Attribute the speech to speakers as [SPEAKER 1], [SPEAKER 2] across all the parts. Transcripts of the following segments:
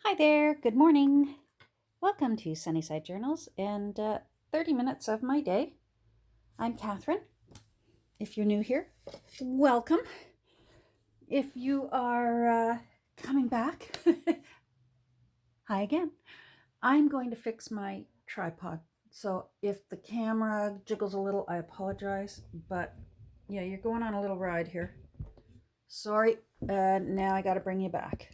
[SPEAKER 1] Hi there, good morning. Welcome to Sunnyside Journals and 30 minutes of my day. I'm Catherine. If you're new here, welcome. If you are coming back, hi again. I'm going to fix my tripod. So if the camera jiggles a little, I apologize. But yeah, you're going on a little ride here. Sorry, now I got to bring you back.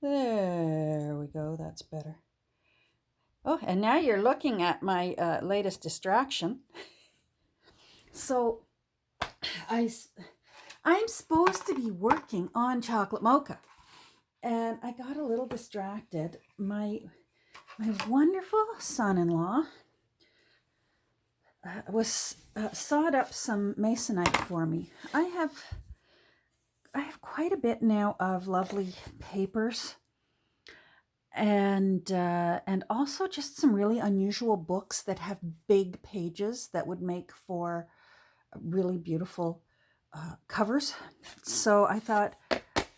[SPEAKER 1] There we go, that's better. Oh, and now you're looking at my latest distraction. So I, I'm supposed to be working on chocolate mocha, and I got a little distracted. My wonderful son-in-law was sawed up some masonite for me. I have quite a bit now of lovely papers and also just some really unusual books that have big pages that would make for really beautiful covers. So I thought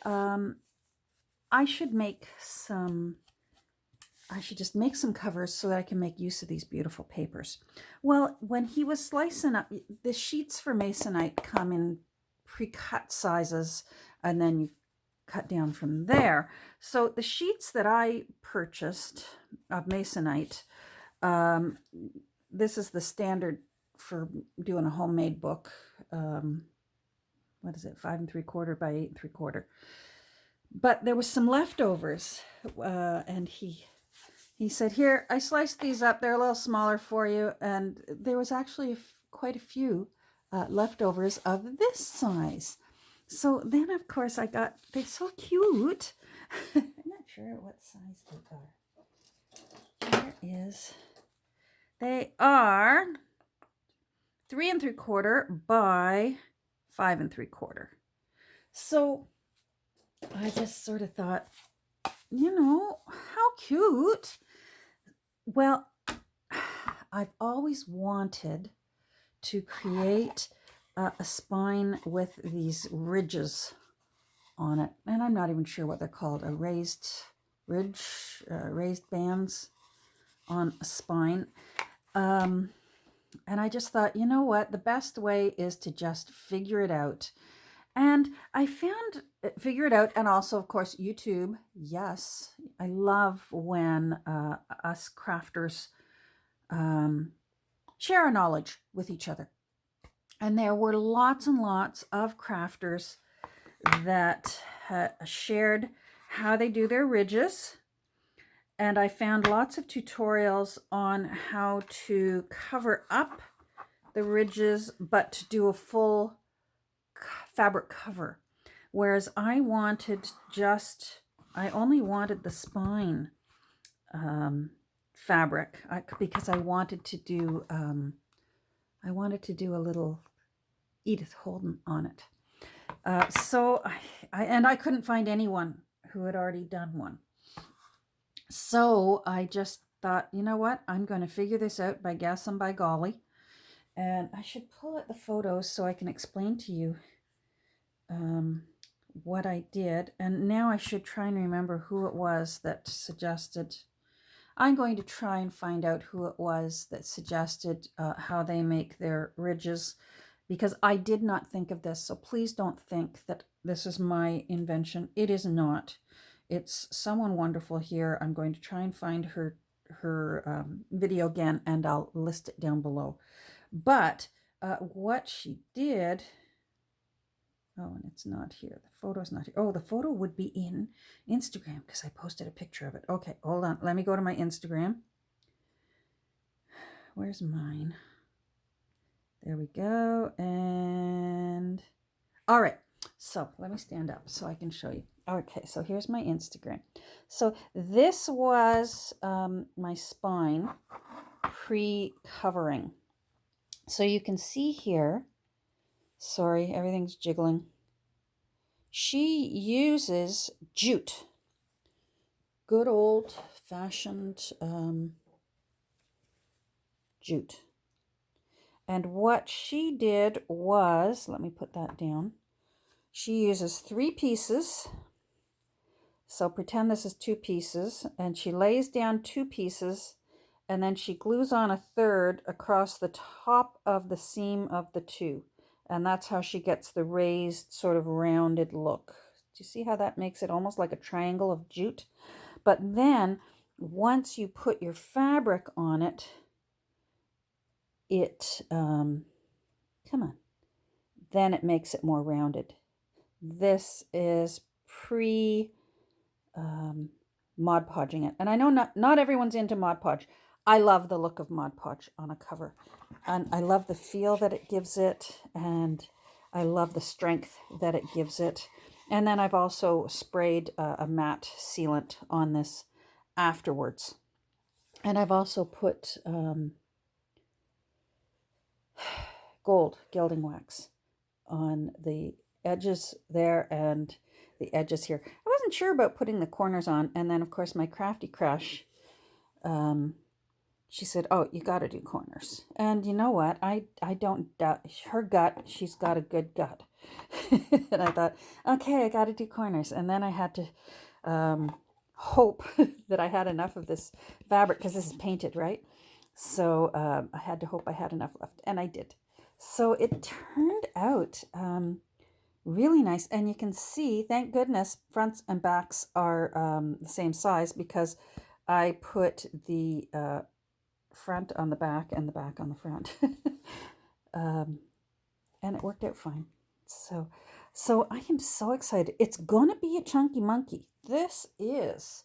[SPEAKER 1] I should just make some covers so that I can make use of these beautiful papers. Well, when he was slicing up, the sheets for masonite come in pre-cut sizes, and then you cut down from there. So the sheets that I purchased of masonite, this is the standard for doing a homemade book. What is it, 5 3/4 by 8 3/4? But there was some leftovers, and he said, "Here, I sliced these up. They're a little smaller for you." And there was actually quite a few leftovers of this size. So then, of course, they're so cute. I'm not sure what size they are. They are 3 3/4 by 5 3/4. So I just sort of thought, how cute. Well, I've always wanted to create a spine with these ridges on it. And I'm not even sure what they're called, a raised bands on a spine. And I just thought, you know what? The best way is to just figure it out. And I figure it out, and also, of course, YouTube. Yes, I love when us crafters share our knowledge with each other. And there were lots and lots of crafters that shared how they do their ridges. And I found lots of tutorials on how to cover up the ridges, but to do a full fabric cover. Whereas I only wanted the spine fabric because I wanted to do a little Edith Holden on it. So I couldn't find anyone who had already done one. So I just thought, you know what? I'm going to figure this out by guess and by golly. And I should pull out the photos so I can explain to you what I did. And now I should try and remember who it was that suggested. I'm going to try and find out who it was that suggested how they make their ridges, because I did not think of this. So please don't think that this is my invention. It is not. It's someone wonderful here. I'm going to try and find her video again, and I'll list it down below. But what she did, oh, and it's not here. The photo's not here. Oh, the photo would be in Instagram because I posted a picture of it. Okay, hold on. Let me go to my Instagram. Where's mine? There we go. And all right. So let me stand up so I can show you. Okay, so here's my Instagram. So this was my spine pre-covering. So you can see here, sorry, everything's jiggling. She uses jute, good old-fashioned jute. And what she did was, let me put that down. She uses 3 pieces, So pretend this is 2 pieces, and she lays down 2 pieces, and then she glues on a third across the top of the seam of the 2. And that's how she gets the raised, sort of rounded look. Do you see how that makes it almost like a triangle of jute? But then, once you put your fabric on it, come on, then it makes it more rounded. This is pre Mod Podging it. And I know not everyone's into Mod Podge. I love the look of Mod Podge on a cover. And I love the feel that it gives it. And I love the strength that it gives it. And then I've also sprayed a matte sealant on this afterwards. And I've also put gold gilding wax on the edges there and the edges here. I wasn't sure about putting the corners on, and then of course my crafty crush, she said, "Oh, you got to do corners." And you know what? I don't doubt her gut. She's got a good gut, and I thought, okay, I got to do corners. And then I had to hope that I had enough of this fabric because this is painted, right? So I had to hope I had enough left, and I did. So it turned out really nice. And you can see, thank goodness, fronts and backs are the same size because I put the front on the back and the back on the front. And it worked out fine. So I am so excited. It's going to be a chunky monkey. This is,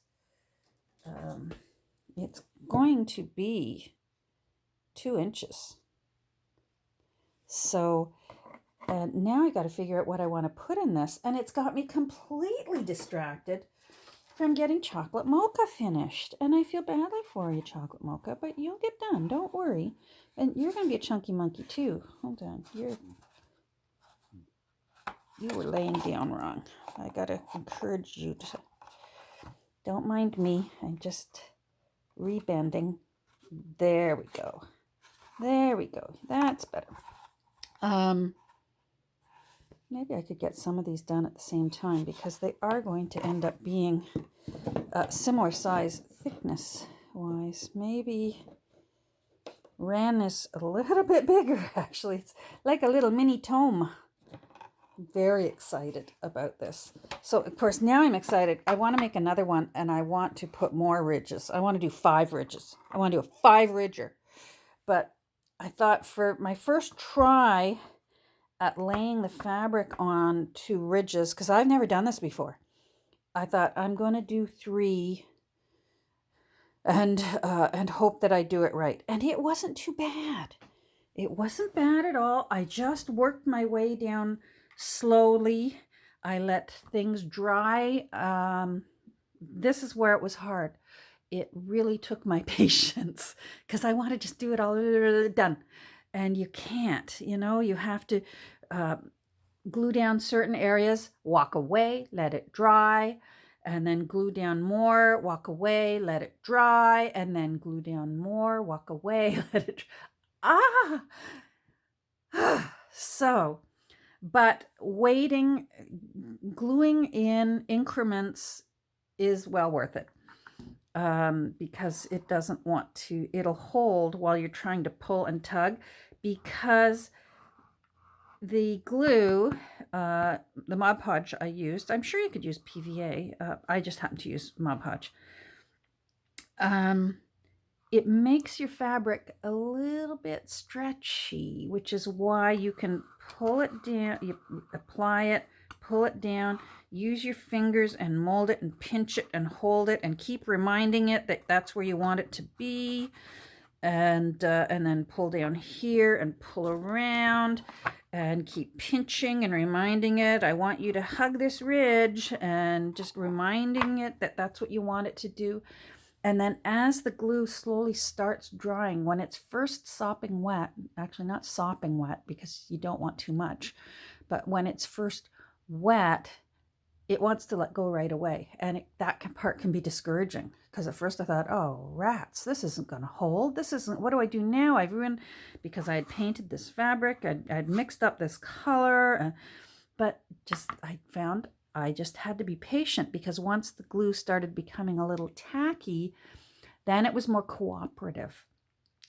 [SPEAKER 1] it's going to be 2 inches. So now I got to figure out what I want to put in this. And it's got me completely distracted from getting chocolate mocha finished. And I feel badly for you, chocolate mocha, but you'll get done. Don't worry. And you're going to be a chunky monkey too. Hold on. You were laying down wrong. I got to encourage you to... Don't mind me. I'm just rebending. There we go. There we go. That's better. Maybe I could get some of these done at the same time because they are going to end up being similar size thickness wise. Maybe Wren is a little bit bigger actually. It's like a little mini tome. I'm very excited about this. So of course now I'm excited. I want to make another one and I want to put more ridges. I want to do 5 ridges. I want to do a 5 ridger. But I thought for my first try at laying the fabric on 2 ridges, because I've never done this before, I thought I'm going to do 3 and hope that I do it right. And it wasn't too bad. It wasn't bad at all. I just worked my way down slowly. I let things dry. This is where it was hard. It really took my patience because I want to just do it all done. And you can't, you have to glue down certain areas, walk away, let it dry, and then glue down more, walk away, let it dry, and then glue down more, walk away, let it dry. So, but waiting, gluing in increments is well worth it. Because it doesn't want to, it'll hold while you're trying to pull and tug, because the glue, the Mod Podge I used, I'm sure you could use PVA. I just happen to use Mod Podge. It makes your fabric a little bit stretchy, which is why you can pull it down, you apply it, pull it down, use your fingers and mold it and pinch it and hold it and keep reminding it that that's where you want it to be. And then pull down here and pull around and keep pinching and reminding it, I want you to hug this ridge, and just reminding it that that's what you want it to do. And then as the glue slowly starts drying, when it's first sopping wet, actually not sopping wet because you don't want too much, but when it's first wet, it wants to let go right away. And that part can be discouraging because at first I thought, oh, rats, this isn't going to hold. This isn't, what do I do now? I've ruined, because I had painted this fabric. I'd mixed up this color, but just I found I just had to be patient, because once the glue started becoming a little tacky, then it was more cooperative.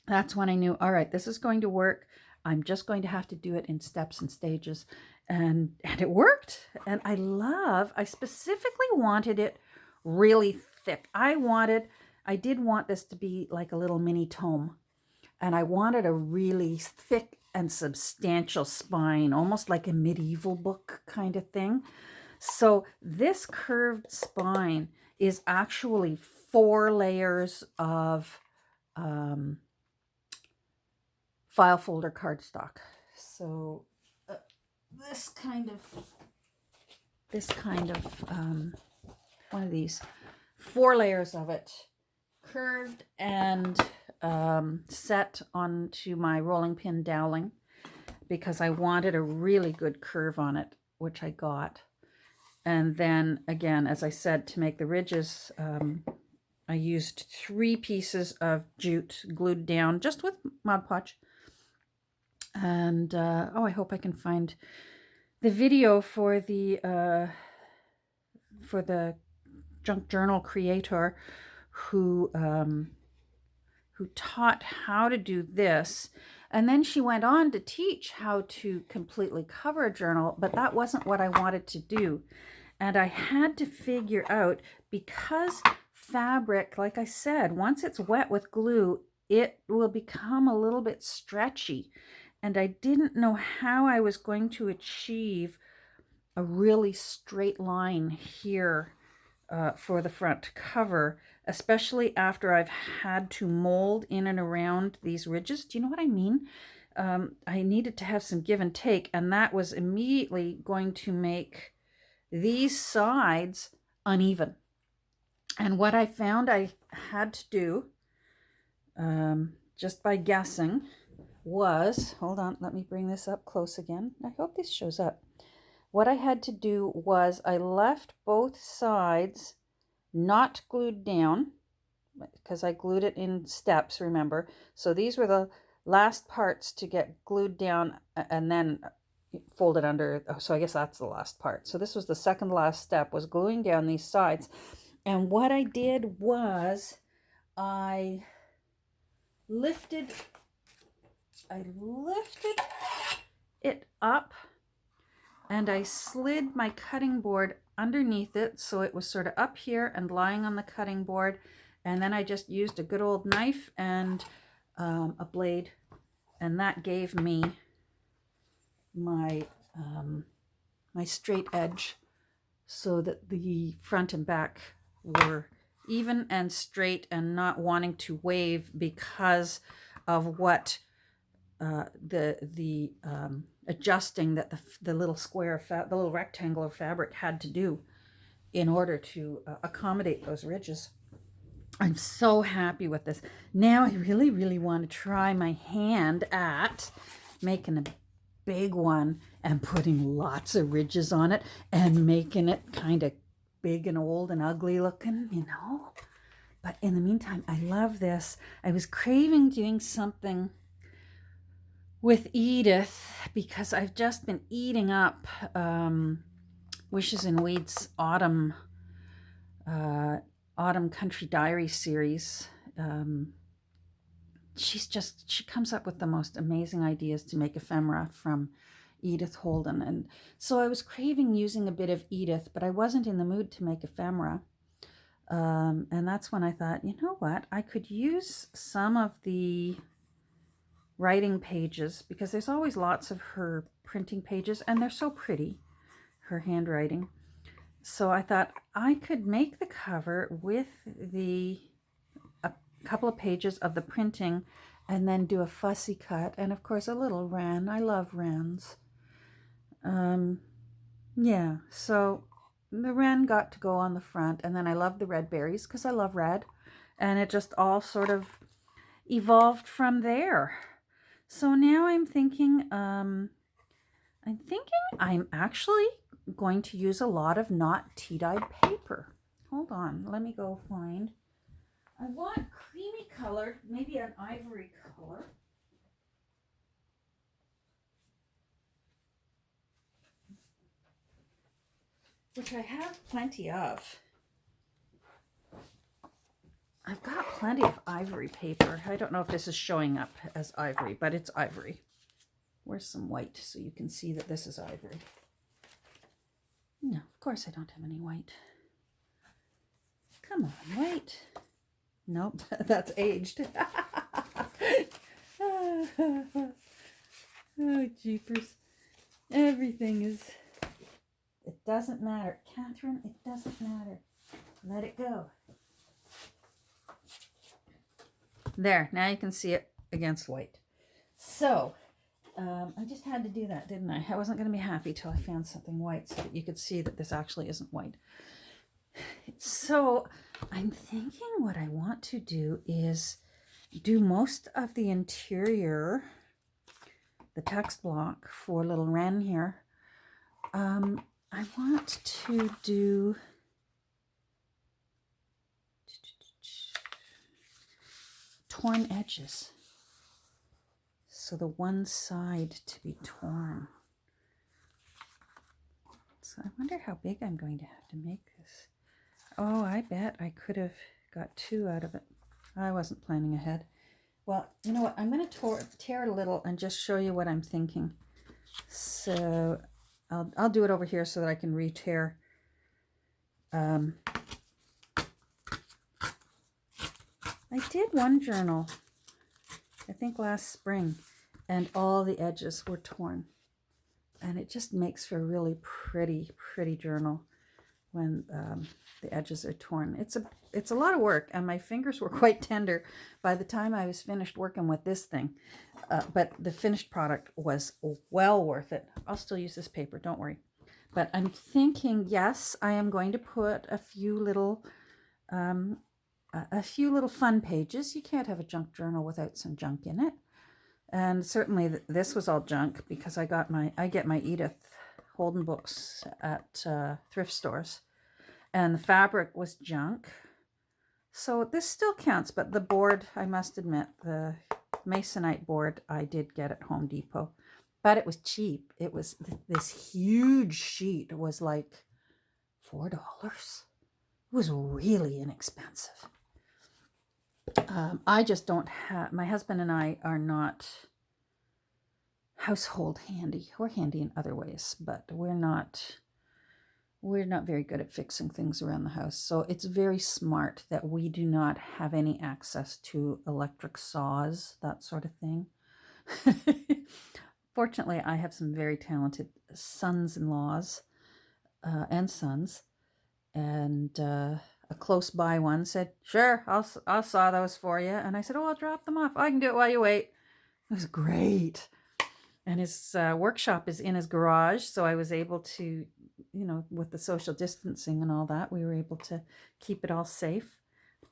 [SPEAKER 1] That's when I knew, all right, this is going to work. I'm just going to have to do it in steps and stages. And it worked. And I specifically wanted it really thick. I did want this to be like a little mini tome. And I wanted a really thick and substantial spine, almost like a medieval book kind of thing. So this curved spine is actually 4 layers of file folder cardstock. So this kind of one of these 4 layers of it, curved and set onto my rolling pin doweling, because I wanted a really good curve on it, which I got. And then again, as I said, to make the ridges, I used 3 pieces of jute glued down just with Mod Podge. And I hope I can find the video for the junk journal creator who taught how to do this. And then she went on to teach how to completely cover a journal, but that wasn't what I wanted to do. And I had to figure out, because fabric, like I said, once it's wet with glue, it will become a little bit stretchy. And I didn't know how I was going to achieve a really straight line here for the front cover, especially after I've had to mold in and around these ridges. Do you know what I mean? I needed to have some give and take, and that was immediately going to make these sides uneven. And what I found I had to do, just by guessing, was, hold on, let me bring this up close again. I hope this shows up. What I had to do was I left both sides not glued down, because I glued it in steps, remember. So these were the last parts to get glued down and then folded under. So I guess that's the last part. So this was the second last step, was gluing down these sides. And what I did was I lifted it up, and I slid my cutting board underneath it, so it was sort of up here and lying on the cutting board. And then I just used a good old knife and a blade, and that gave me my my straight edge, so that the front and back were even and straight and not wanting to wave because of what the adjusting that the little square, the little rectangle of fabric had to do in order to accommodate those ridges. I'm so happy with this. Now I really, really want to try my hand at making a big one and putting lots of ridges on it and making it kind of big and old and ugly looking, you know. But in the meantime, I love this. I was craving doing something with Edith, because I've just been eating up Wishes and Weeds Autumn Country Diary series. She comes up with the most amazing ideas to make ephemera from Edith Holden. And so I was craving using a bit of Edith, but I wasn't in the mood to make ephemera. And that's when I thought, you know what, I could use some of the writing pages, because there's always lots of her printing pages, and they're so pretty, her handwriting. So I thought I could make the cover with a couple of pages of the printing, and then do a fussy cut, and of course a little Wren. I love Wrens. Yeah, so the Wren got to go on the front, and then I love the red berries because I love red, and it just all sort of evolved from there. So now I'm thinking I'm actually going to use a lot of not tea-dyed paper. Hold on, let me go find. I want creamy colored, maybe an ivory color. which I have plenty of. I've got plenty of ivory paper. I don't know if this is showing up as ivory, but it's ivory. Where's some white so you can see that this is ivory? No, of course I don't have any white. Come on, white. Nope, that's aged. Oh, jeepers. Everything is... It doesn't matter. Catherine, it doesn't matter. Let it go. There, now you can see it against white. So, I just had to do that, didn't I? I wasn't going to be happy till I found something white so that you could see that this actually isn't white. So, I'm thinking what I want to do is do most of the interior, the text block for little Wren here. I want to do torn edges. So the one side to be torn. So I wonder how big I'm going to have to make this. Oh, I bet I could have got 2 out of it. I wasn't planning ahead. Well, you know what? I'm going to tear it a little and just show you what I'm thinking. So I'll do it over here so that I can re-tear. I did one journal, I think last spring, and all the edges were torn. And it just makes for a really pretty journal when the edges are torn. It's a lot of work, and my fingers were quite tender by the time I was finished working with this thing. But the finished product was well worth it. I'll still use this paper, don't worry. But I'm thinking, yes, I am going to put a few little fun pages. You can't have a junk journal without some junk in it. And certainly this was all junk because I get my Edith Holden books at thrift stores, and the fabric was junk. So this still counts, but the board, I must admit, the Masonite board I did get at Home Depot, but it was cheap. It was this huge sheet was like $4. It was really inexpensive. I just don't have, my husband and I are not household handy. We're handy in other ways, but we're not very good at fixing things around the house. So it's very smart that we do not have any access to electric saws, that sort of thing. Fortunately, I have some very talented sons-in-laws and sons, and a close by one said, "Sure, I'll saw those for you." And I said, "Oh, I'll drop them off. I can do it while you wait." It was great. And his workshop is in his garage, so I was able to, with the social distancing and all that, we were able to keep it all safe.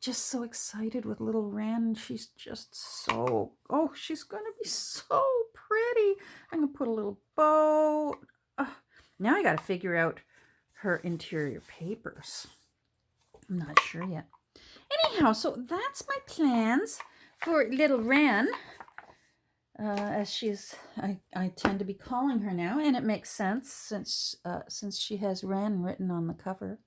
[SPEAKER 1] Just so excited with little Wren. She's just so, she's going to be so pretty. I'm going to put a little bow. Now I got to figure out her interior papers. I'm not sure yet. Anyhow, so that's my plans for little Wren. As I tend to be calling her now, and it makes sense since she has Wren written on the cover.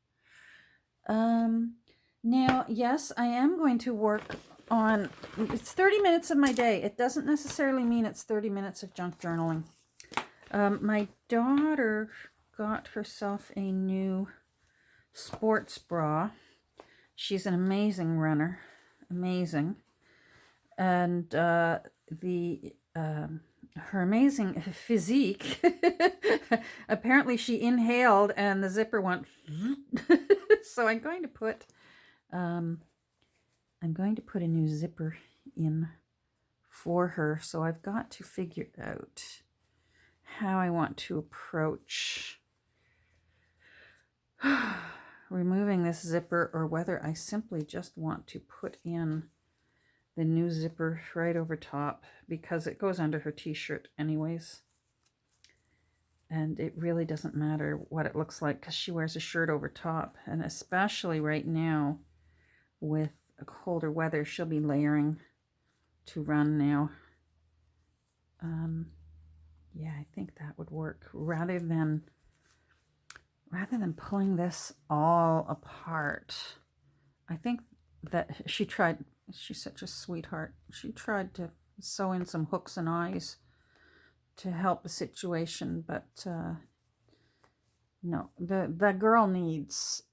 [SPEAKER 1] Now, yes, I am going to work on, it's 30 minutes of my day. It doesn't necessarily mean it's 30 minutes of junk journaling. My daughter got herself a new sports bra. She's an amazing runner, amazing. And her amazing physique, apparently she inhaled and the zipper went so I'm going to put a new zipper in for her. So I've got to figure out how I want to approach removing this zipper, or whether I simply just want to put in the new zipper right over top, because it goes under her t-shirt anyways. And it really doesn't matter what it looks like because she wears a shirt over top. And especially right now with colder weather, she'll be layering to run now. Yeah, I think that would work rather than rather than pulling this all apart, I think that she's such a sweetheart. She tried to sew in some hooks and eyes to help the situation, but no, the girl needs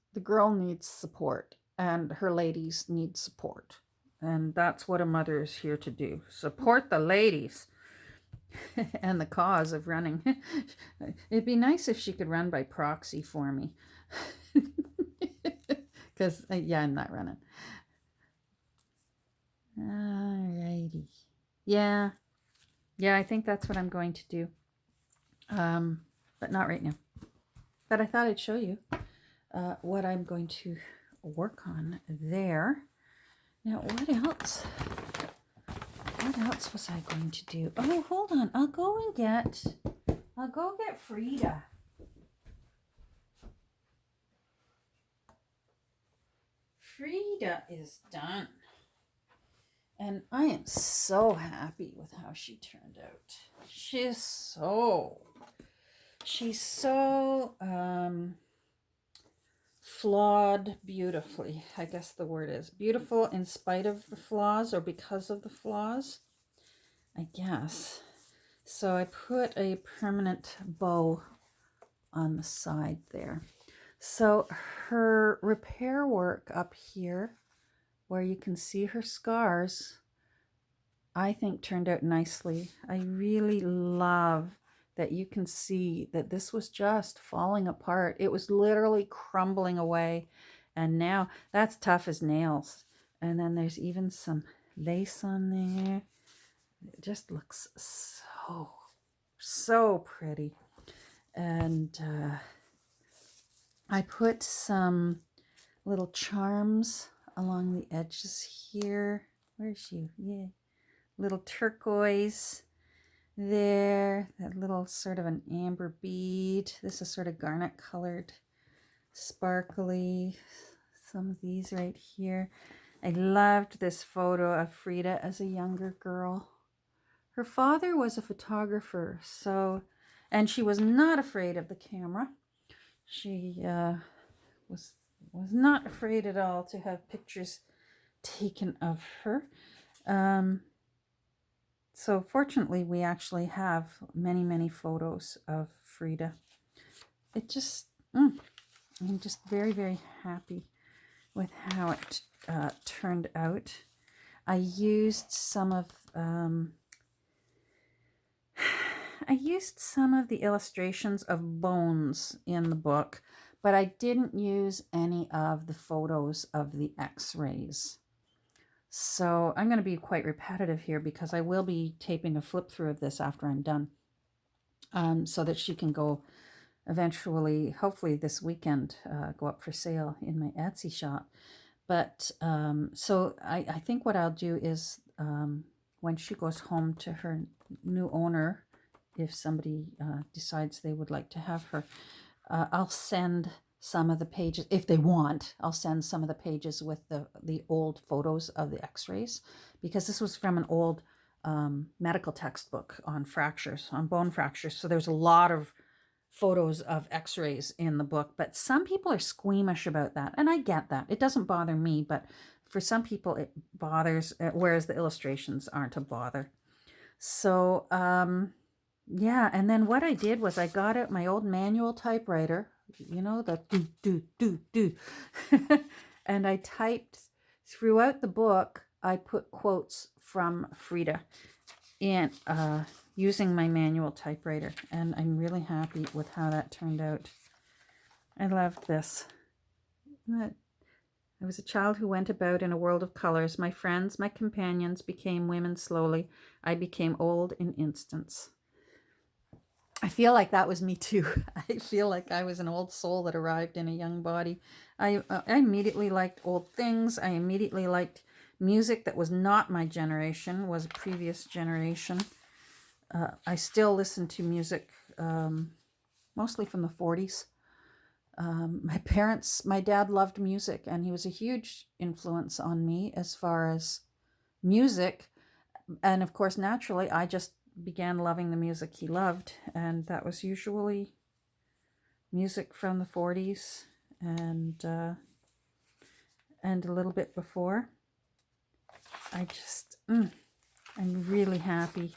[SPEAKER 1] support, and her ladies need support. And that's what a mother is here to do. Support the ladies and the cause of running. It'd be nice if she could run by proxy for me. Because, yeah, I'm not running. Alrighty. Yeah. Yeah, I think that's what I'm going to do. But not right now. But I thought I'd show you what I'm going to work on there. Now, what else? What else was I going to do? Oh, hold on. I'll go get Frida. Frida is done. And I am so happy with how she turned out. She's so flawed beautifully. I guess the word is beautiful in spite of the flaws, or because of the flaws, I guess. So I put a permanent bow on the side there. So her repair work up here, where you can see her scars, I think turned out nicely. I really love that you can see that this was just falling apart. It was literally crumbling away. And now that's tough as nails. And then there's even some lace on there. It just looks so pretty. And I put some little charms along the edges here. Where's she? Yeah. Little turquoise there. That little sort of an amber bead. This is sort of garnet colored, sparkly. Some of these right here. I loved this photo of Frida as a younger girl. Her father was a photographer, and she was not afraid of the camera. She was not afraid at all to have pictures taken of her. So fortunately, we actually have many photos of Frida. It just, I'm just very happy with how it turned out. I used some of the illustrations of bones in the book, but I didn't use any of the photos of the x-rays. So I'm going to be quite repetitive here because I will be taping a flip through of this after I'm done, so that she can go eventually, hopefully this weekend, go up for sale in my Etsy shop. But so I think what I'll do is when she goes home to her new owner, if somebody decides they would like to have her, I'll send some of the pages, if they want, I'll send some of the pages with the old photos of the x-rays, because this was from an old medical textbook on fractures, on bone fractures. So there's a lot of photos of x-rays in the book, but some people are squeamish about that, and I get that. It doesn't bother me, but for some people it bothers, whereas the illustrations aren't a bother. So yeah, and then what I did was I got out my old manual typewriter, you know, the do and I typed throughout the book. I put quotes from Frida in using my manual typewriter, and I'm really happy with how that turned out. I loved this. I was a child who went about in a world of colors. My friends, my companions became women slowly. I became old in instants. I feel like that was me too. I feel like I was an old soul that arrived in a young body. I immediately liked old things. I immediately liked music that was not my generation, was a previous generation. I still listen to music, mostly from the 40s. My dad loved music, and he was a huge influence on me as far as music. And of course, naturally, I just began loving the music he loved, and that was usually music from the 40s and a little bit before. I'm really happy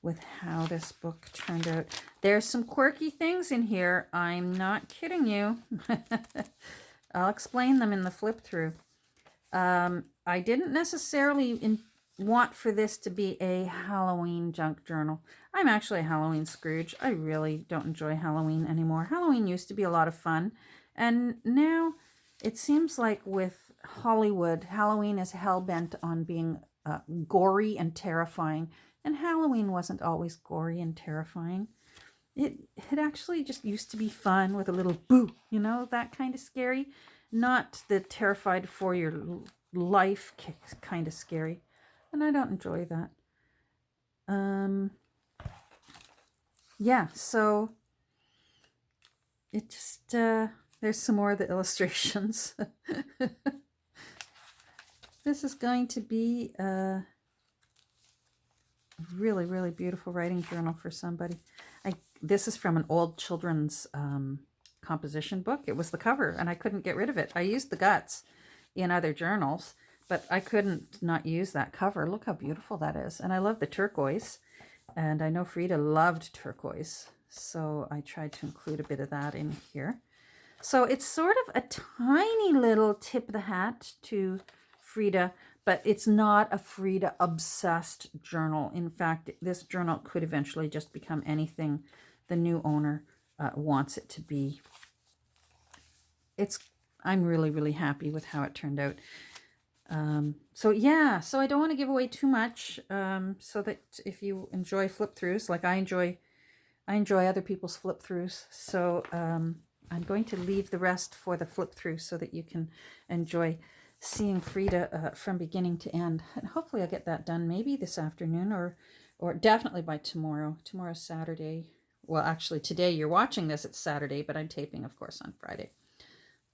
[SPEAKER 1] with how this book turned out. There's some quirky things in here. I'm not kidding you. I'll explain them in the flip through. I didn't necessarily want for this to be a Halloween junk journal. I'm actually a Halloween Scrooge. I really don't enjoy Halloween anymore. Halloween used to be a lot of fun, and now it seems like with Hollywood, Halloween is hell-bent on being gory and terrifying, and Halloween wasn't always gory and terrifying. It actually just used to be fun with a little boo, you know, that kind of scary. Not the terrified for your life kind of scary. And I don't enjoy that. Yeah, so it just, there's some more of the illustrations. This is going to be a really, really beautiful writing journal for somebody. This is from an old children's composition book. It was the cover, and I couldn't get rid of it. I used the guts in other journals, but I couldn't not use that cover. Look how beautiful that is. And I love the turquoise, and I know Frida loved turquoise, so I tried to include a bit of that in here. So it's sort of a tiny little tip of the hat to Frida, but it's not a Frida obsessed journal. In fact, this journal could eventually just become anything the new owner wants it to be. I'm really, really happy with how it turned out. So yeah, so I don't want to give away too much, so that if you enjoy flip throughs, like I enjoy other people's flip throughs. So I'm going to leave the rest for the flip through so that you can enjoy seeing Frida from beginning to end. And hopefully I'll get that done maybe this afternoon or definitely by tomorrow. Tomorrow's Saturday. Well, actually today you're watching this, it's Saturday, but I'm taping, of course, on Friday.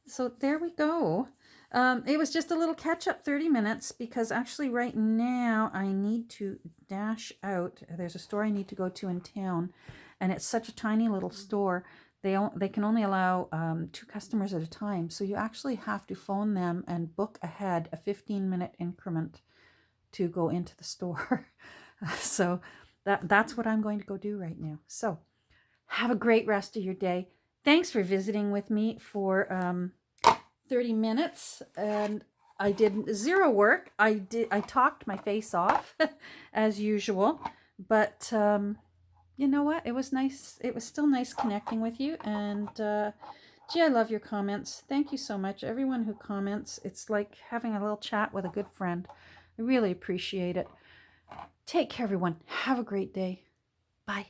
[SPEAKER 1] So there we go. It was just a little catch-up 30 minutes because actually right now I need to dash out. There's a store I need to go to in town, and it's such a tiny little store. They can only allow 2 customers at a time, so you actually have to phone them and book ahead a 15-minute increment to go into the store. So that's what I'm going to go do right now. So have a great rest of your day. Thanks for visiting with me for 30 minutes, and I did 0 work. I talked my face off as usual, but you know what? It was nice. It was still nice connecting with you, and gee, I love your comments. Thank you so much, everyone who comments. It's like having a little chat with a good friend. I really appreciate it. Take care, everyone. Have a great day. Bye.